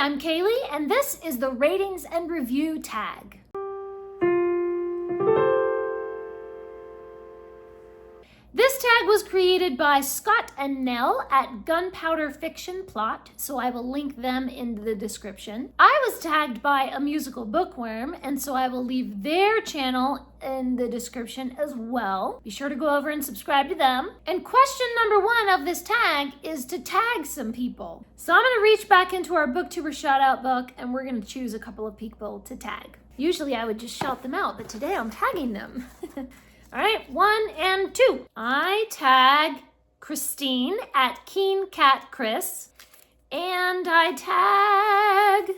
I'm Kaylee, and this is the Ratings and Review tag. This tag was created by Scott and Nell at Gunpowder Fiction Plot, so I will link them in the description. I was tagged by A Musical Bookworm, and so I will leave their channel in the description as well. Be sure to go over and subscribe to them. And question number 1 of this tag is to tag some people. So I'm going to reach back into our Booktuber Shoutout book, and we're going to choose a couple of people to tag. Usually I would just shout them out, but today I'm tagging them. All right, 1 and 2. I tag Christine at Keen Cat Chris, and I tag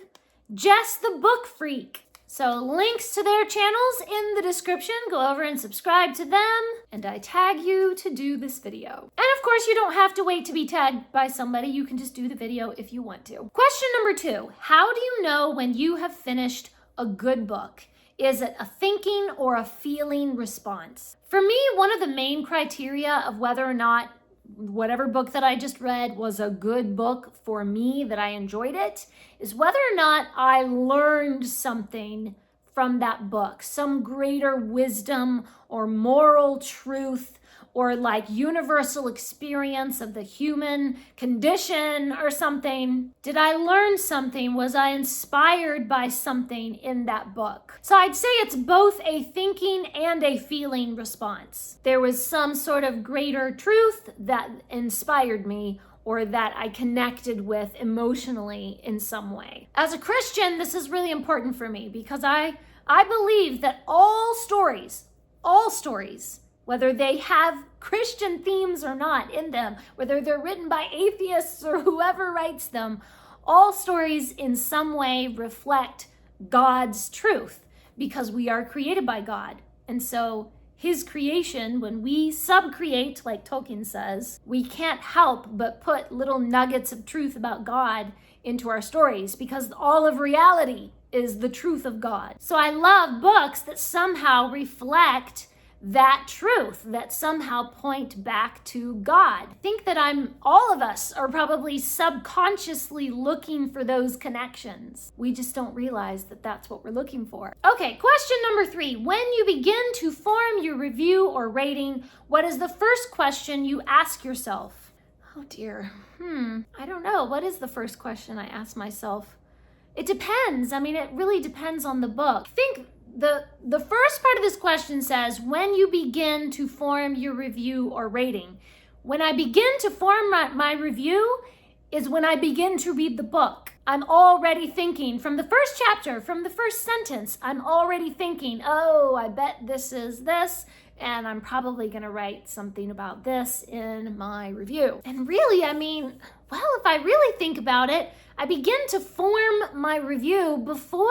Jess the Book Freak. So links to their channels in the description. Go over and subscribe to them, and I tag you to do this video. And of course, you don't have to wait to be tagged by somebody. You can just do the video if you want to. Question number 2, how do you know when you have finished a good book? Is it a thinking or a feeling response? For me, one of the main criteria of whether or not whatever book that I just read was a good book for me, that I enjoyed it, is whether or not I learned something from that book, some greater wisdom or moral truth or like universal experience of the human condition or something. Did I learn something? Was I inspired by something in that book? So I'd say it's both a thinking and a feeling response. There was some sort of greater truth that inspired me or that I connected with emotionally in some way. As a Christian, this is really important for me because I believe that all stories, whether they have Christian themes or not in them, whether they're written by atheists or whoever writes them, all stories in some way reflect God's truth because we are created by God. And so his creation, when we subcreate, like Tolkien says, we can't help but put little nuggets of truth about God into our stories because all of reality is the truth of God. So I love books that somehow reflect that truth, that somehow point back to God. I think that all of us are probably subconsciously looking for those connections. We just don't realize that that's what we're looking for. Okay, question number 3. When you begin to form your review or rating, what is the first question you ask yourself? Oh dear, I don't know. What is the first question I ask myself? It depends. I mean, it really depends on the book. I think the first part of this question says, when you begin to form your review or rating. When I begin to form my review is when I begin to read the book. I'm already thinking from the first chapter, from the first sentence, I'm already thinking, oh, I bet this is this, and I'm probably gonna write something about this in my review. And really, I mean, well, if I really think about it, I begin to form my review before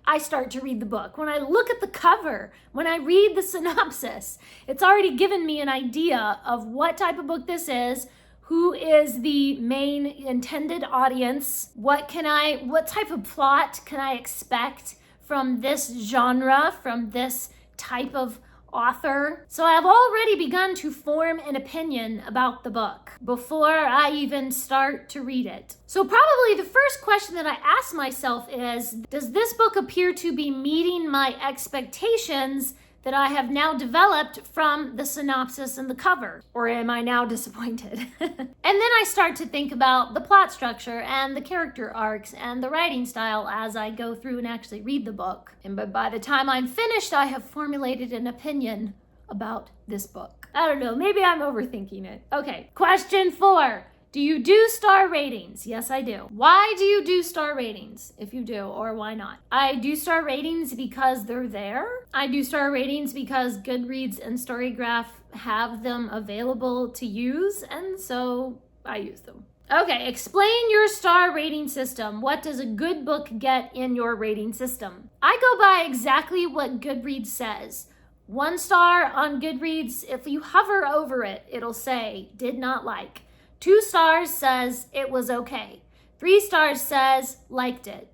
I start to read the book. When I look at the cover, when I read the synopsis, it's already given me an idea of what type of book this is, who is the main intended audience, what type of plot can I expect from this genre, from this type of author. So I've already begun to form an opinion about the book before I even start to read it. So probably the first question that I ask myself is, does this book appear to be meeting my expectations that I have now developed from the synopsis and the cover? Or am I now disappointed? And then I start to think about the plot structure and the character arcs and the writing style as I go through and actually read the book. And by the time I'm finished, I have formulated an opinion about this book. I don't know, maybe I'm overthinking it. Okay, question 4. Do you do star ratings? Yes, I do. Why do you do star ratings? If you do, or why not? I do star ratings because they're there. I do star ratings because Goodreads and Storygraph have them available to use, and so I use them. Okay, explain your star rating system. What does a good book get in your rating system? I go by exactly what Goodreads says. 1 star on Goodreads, if you hover over it, it'll say, did not like. 2 stars says it was okay. 3 stars says liked it.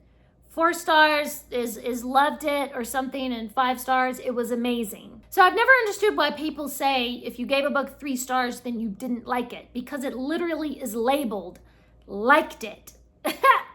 4 stars is loved it or something, and 5 stars, it was amazing. So I've never understood why people say if you gave a book 3 stars, then you didn't like it, because it literally is labeled liked it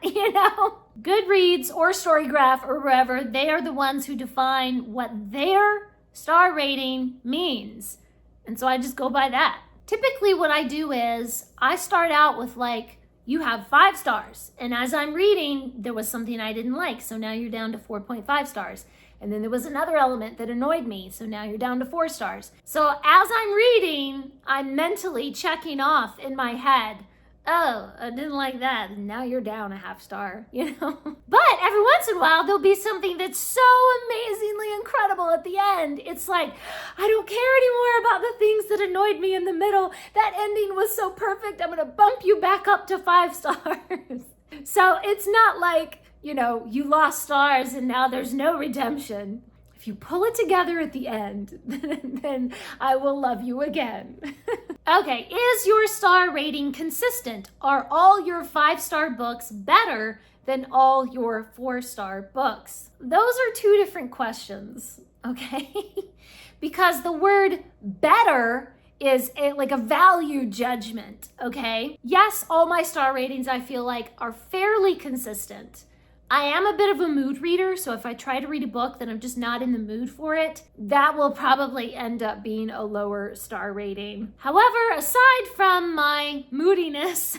You know? Goodreads or Storygraph or wherever, they are the ones who define what their star rating means. And so I just go by that. Typically what I do is I start out with like, you have 5 stars. And as I'm reading, there was something I didn't like. So now you're down to 4.5 stars. And then there was another element that annoyed me. So now you're down to 4 stars. So as I'm reading, I'm mentally checking off in my head, oh, I didn't like that. And now you're down a half star, you know? But every once in a while, there'll be something that's so amazingly incredible at the end. It's like, I don't care anymore about the things that annoyed me in the middle. That ending was so perfect. I'm gonna bump you back up to 5 stars. So it's not like, you know, you lost stars and now there's no redemption. If you pull it together at the end, then I will love you again. Okay, is your star rating consistent? Are all your 5-star books better than all your 4-star books? Those are 2 different questions, okay? Because the word better is like a value judgment, okay? Yes, all my star ratings I feel like are fairly consistent. I am a bit of a mood reader, so if I try to read a book that I'm just not in the mood for it, that will probably end up being a lower star rating. However, aside from my moodiness,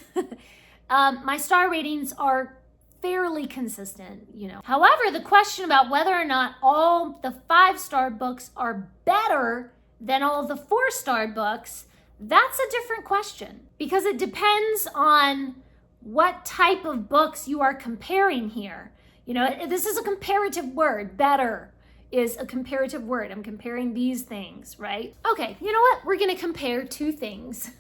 my star ratings are fairly consistent, you know. However, the question about whether or not all the 5-star books are better than all the 4-star books, that's a different question because it depends on what type of books you are comparing here. You know, this is a comparative word. Better is a comparative word. I'm comparing these things, right? Okay, you know what? We're gonna compare 2 things.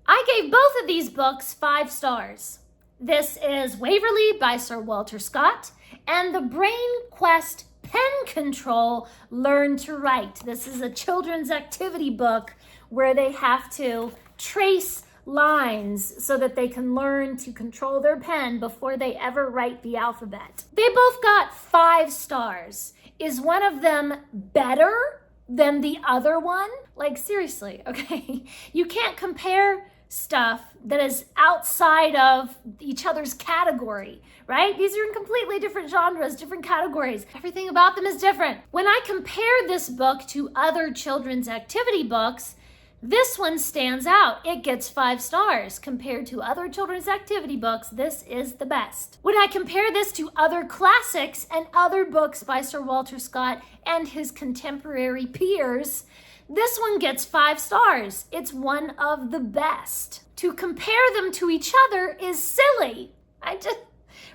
I gave both of these books 5 stars. This is Waverly by Sir Walter Scott and The Brain Quest Pen Control Learn to Write. This is a children's activity book where they have to trace lines so that they can learn to control their pen before they ever write the alphabet. They both got 5 stars. Is one of them better than the other one? Like seriously, okay? You can't compare stuff that is outside of each other's category, right? These are in completely different genres, different categories. Everything about them is different. When I compare this book to other children's activity books, this one stands out. It gets 5 stars. Compared to other children's activity books, this is the best. When I compare this to other classics and other books by Sir Walter Scott and his contemporary peers, this one gets 5 stars. It's one of the best. To compare them to each other is silly.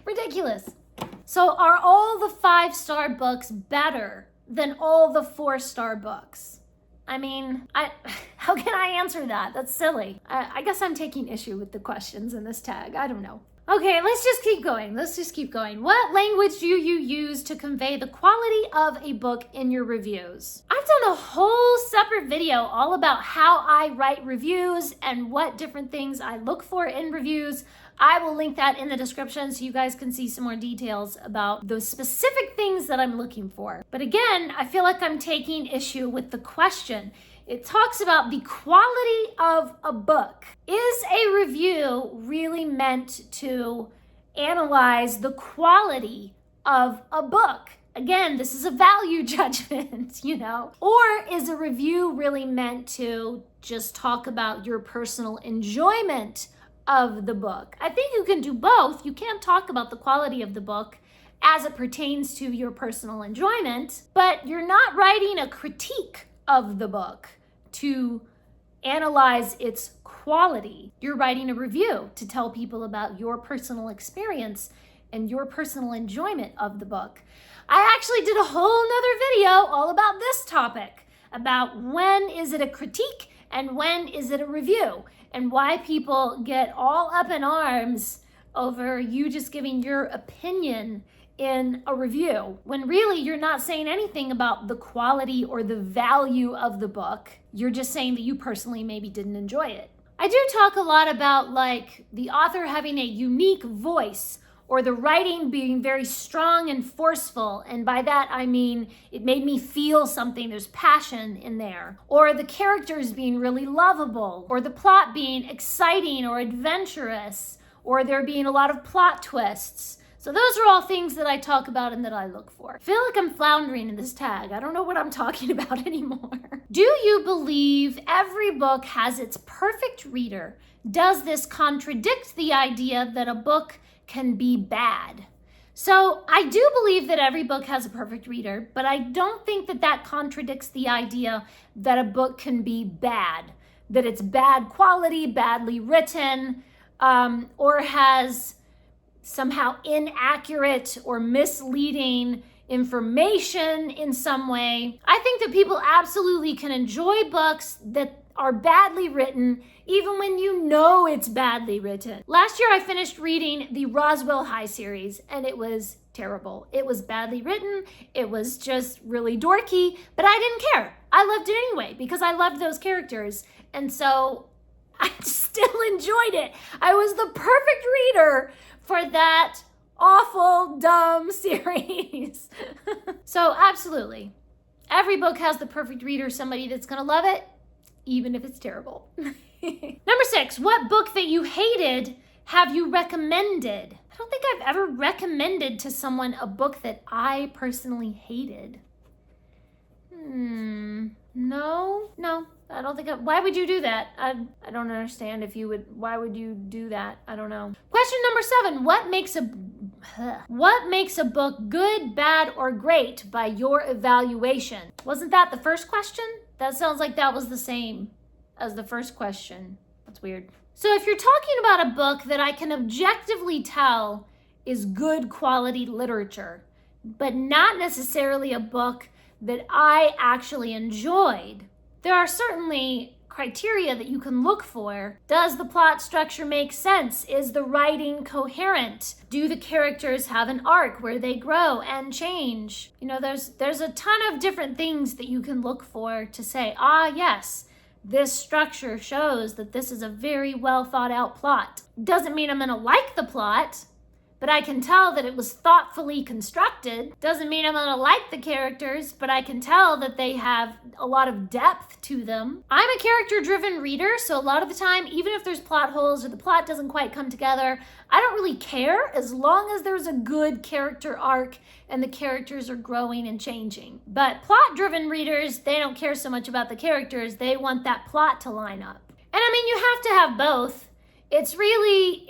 Ridiculous. So are all the 5-star books better than all the 4-star books? I mean, how can I answer that? That's silly. I guess I'm taking issue with the questions in this tag. I don't know. Okay, let's just keep going. What language do you use to convey the quality of a book in your reviews? I've done a whole separate video all about how I write reviews and what different things I look for in reviews. I will link that in the description so you guys can see some more details about those specific things that I'm looking for. But again, I feel like I'm taking issue with the question. It talks about the quality of a book. Is a review really meant to analyze the quality of a book? Again, this is a value judgment, you know? Or is a review really meant to just talk about your personal enjoyment of the book? I think you can do both. You can't talk about the quality of the book as it pertains to your personal enjoyment, but you're not writing a critique of the book to analyze its quality. You're writing a review to tell people about your personal experience and your personal enjoyment of the book. I actually did a whole nother video all about this topic, about when is it a critique and when is it a review, and why people get all up in arms over you just giving your opinion in a review, when really you're not saying anything about the quality or the value of the book. You're just saying that you personally maybe didn't enjoy it. I do talk a lot about like the author having a unique voice, or the writing being very strong and forceful, and by that I mean it made me feel something, there's passion in there, or the characters being really lovable, or the plot being exciting or adventurous, or there being a lot of plot twists. So those are all things that I talk about and that I look for. I feel like I'm floundering in this tag. I don't know what I'm talking about anymore. Do you believe every book has its perfect reader? Does this contradict the idea that a book can be bad? So I do believe that every book has a perfect reader, but I don't think that that contradicts the idea that a book can be bad, that it's bad quality, badly written, or has somehow inaccurate or misleading information in some way. I think that people absolutely can enjoy books that are badly written, even when you know it's badly written. Last year, I finished reading the Roswell High series, and it was terrible. It was badly written. It was just really dorky, but I didn't care. I loved it anyway because I loved those characters. And so I still enjoyed it. I was the perfect reader for that awful, dumb series. So absolutely, every book has the perfect reader, somebody that's gonna love it, even if it's terrible. Number 6, what book that you hated have you recommended? I don't think I've ever recommended to someone a book that I personally hated. No, I don't think why would you do that? I don't understand why would you do that? I don't know. Question number 7, what makes a book good, bad, or great by your evaluation? Wasn't that the first question? That sounds like that was the same as the first question. That's weird. So if you're talking about a book that I can objectively tell is good quality literature, but not necessarily a book that I actually enjoyed, there are certainly criteria that you can look for. Does the plot structure make sense? Is the writing coherent? Do the characters have an arc where they grow and change? You know, there's a ton of different things that you can look for to say, yes, this structure shows that this is a very well thought out plot. Doesn't mean I'm gonna like the plot, but I can tell that it was thoughtfully constructed. Doesn't mean I'm gonna like the characters, but I can tell that they have a lot of depth to them. I'm a character-driven reader, so a lot of the time, even if there's plot holes or the plot doesn't quite come together, I don't really care as long as there's a good character arc and the characters are growing and changing. But plot-driven readers, they don't care so much about the characters, they want that plot to line up. And I mean, you have to have both. It's really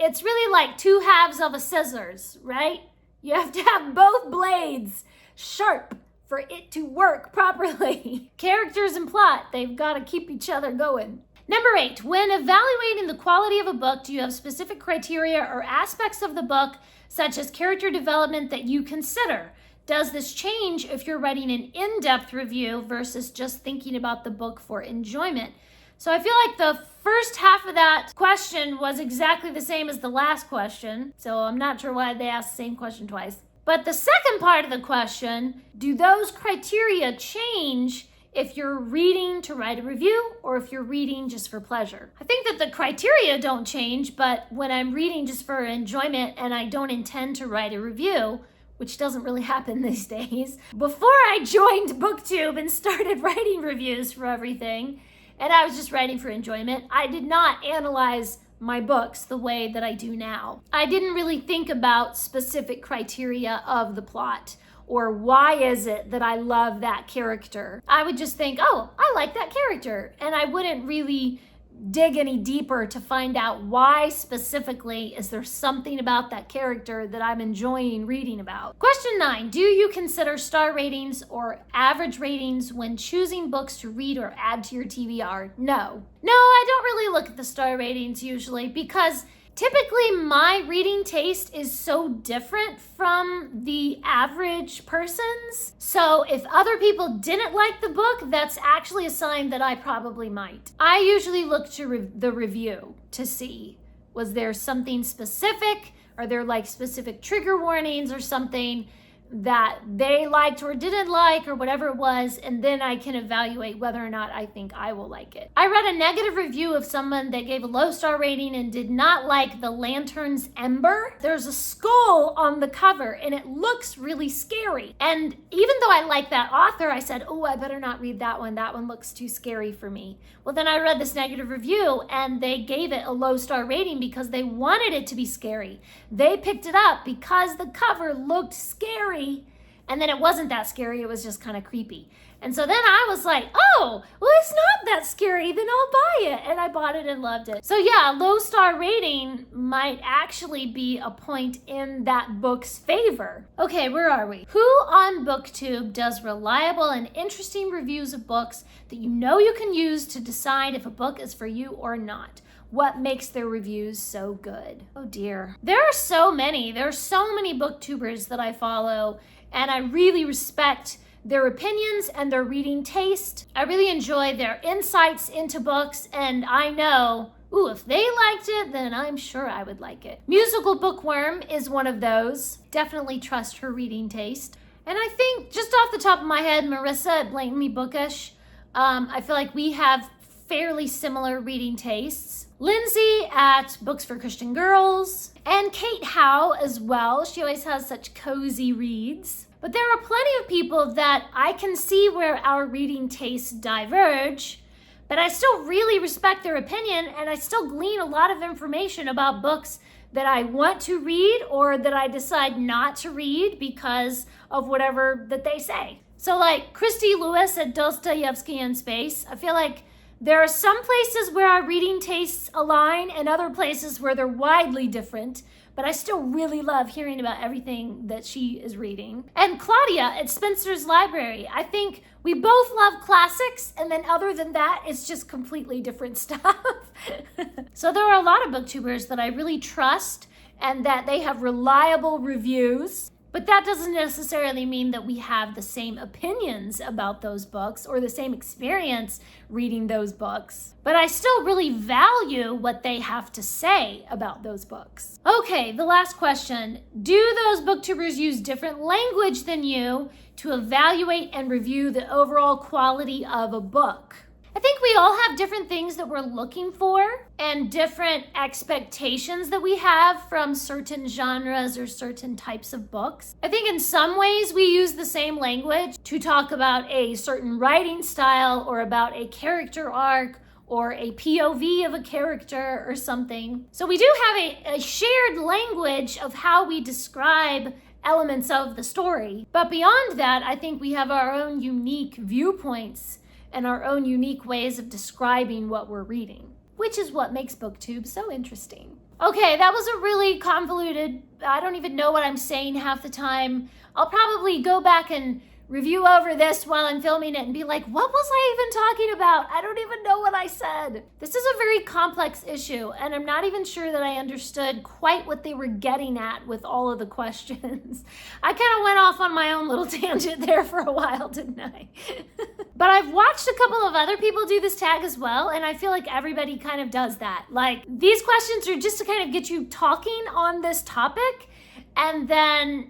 like two halves of a scissors, right? You have to have both blades sharp for it to work properly. Characters and plot, they've got to keep each other going. Number 8, when evaluating the quality of a book, do you have specific criteria or aspects of the book, such as character development, that you consider? Does this change if you're writing an in-depth review versus just thinking about the book for enjoyment? So I feel like the first half of that question was exactly the same as the last question. So I'm not sure why they asked the same question twice. But the second part of the question, do those criteria change if you're reading to write a review or if you're reading just for pleasure? I think that the criteria don't change, but when I'm reading just for enjoyment and I don't intend to write a review, which doesn't really happen these days, before I joined BookTube and started writing reviews for everything, and I was just writing for enjoyment, I did not analyze my books the way that I do now. I didn't really think about specific criteria of the plot or why is it that I love that character. I would just think, I like that character. And I wouldn't really dig any deeper to find out why specifically is there something about that character that I'm enjoying reading about. Question 9, do you consider star ratings or average ratings when choosing books to read or add to your TBR? No, I don't really look at the star ratings usually because typically my reading taste is so different from the average person's. So if other people didn't like the book, that's actually a sign that I probably might. I usually look to the review to see, was there something specific? Are there like specific trigger warnings or something that they liked or didn't like or whatever it was, and then I can evaluate whether or not I think I will like it. I read a negative review of someone that gave a low star rating and did not like the lantern's ember. There's a skull on the cover and it looks really scary. And even though I like that author, I said, oh, I better not read that one. That one looks too scary for me. Well, then I read this negative review and they gave it a low star rating because they wanted it to be scary. They picked it up because the cover looked scary. And then it wasn't that scary, it was just kind of creepy. And so then I was like, oh, well, it's not that scary, then I'll buy it. And I bought it and loved it. So yeah, low star rating might actually be a point in that book's favor. Okay, where are we? Who on BookTube does reliable and interesting reviews of books that you know you can use to decide if a book is for you or not? What makes their reviews so good? Oh dear. There are so many. There are so many booktubers that I follow, and I really respect their opinions and their reading taste. I really enjoy their insights into books, and I know, ooh, if they liked it, then I'm sure I would like it. Musical Bookworm is one of those. Definitely trust her reading taste. And I think, just off the top of my head, Marissa at Blatantly Bookish, I feel like we have fairly similar reading tastes. Lindsay at Books for Christian Girls, and Kate Howe as well. She always has such cozy reads. But there are plenty of people that I can see where our reading tastes diverge, but I still really respect their opinion, and I still glean a lot of information about books that I want to read or that I decide not to read because of whatever that they say. So like Christy Lewis at Dostoevsky in Space, I feel like there are some places where our reading tastes align and other places where they're widely different, but I still really love hearing about everything that she is reading. And Claudia at Spencer's Library, I think we both love classics, and then other than that, it's just completely different stuff. So there are a lot of booktubers that I really trust and that they have reliable reviews. But that doesn't necessarily mean that we have the same opinions about those books or the same experience reading those books. But I still really value what they have to say about those books. Okay, the last question. Do those booktubers use different language than you to evaluate and review the overall quality of a book? I think we all have different things that we're looking for and different expectations that we have from certain genres or certain types of books. I think in some ways we use the same language to talk about a certain writing style or about a character arc or a POV of a character or something. So we do have a shared language of how we describe elements of the story. But beyond that, I think we have our own unique viewpoints and our own unique ways of describing what we're reading, which is what makes BookTube so interesting. Okay, that was a really convoluted, I don't even know what I'm saying half the time. I'll probably go back and review over this while I'm filming it and be like, what was I even talking about? I don't even know what I said. This is a very complex issue, and I'm not even sure that I understood quite what they were getting at with all of the questions. I kind of went off on my own little tangent there for a while, didn't I? But I've watched a couple of other people do this tag as well, and I feel like everybody kind of does that. Like, these questions are just to kind of get you talking on this topic, and then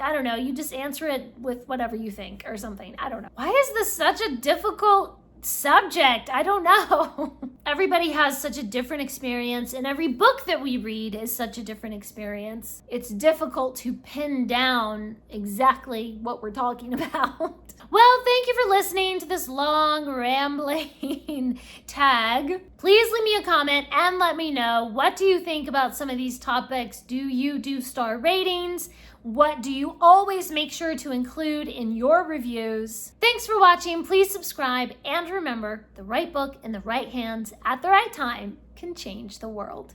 I don't know, you just answer it with whatever you think or something. I don't know. Why is this such a difficult subject? I don't know. Everybody has such a different experience, and every book that we read is such a different experience. It's difficult to pin down exactly what we're talking about. Well, thank you for listening to this long, rambling tag. Please leave me a comment and let me know, what do you think about some of these topics? Do you do star ratings? What do you always make sure to include in your reviews? Thanks for watching. Please subscribe, and remember, the right book in the right hands at the right time can change the world.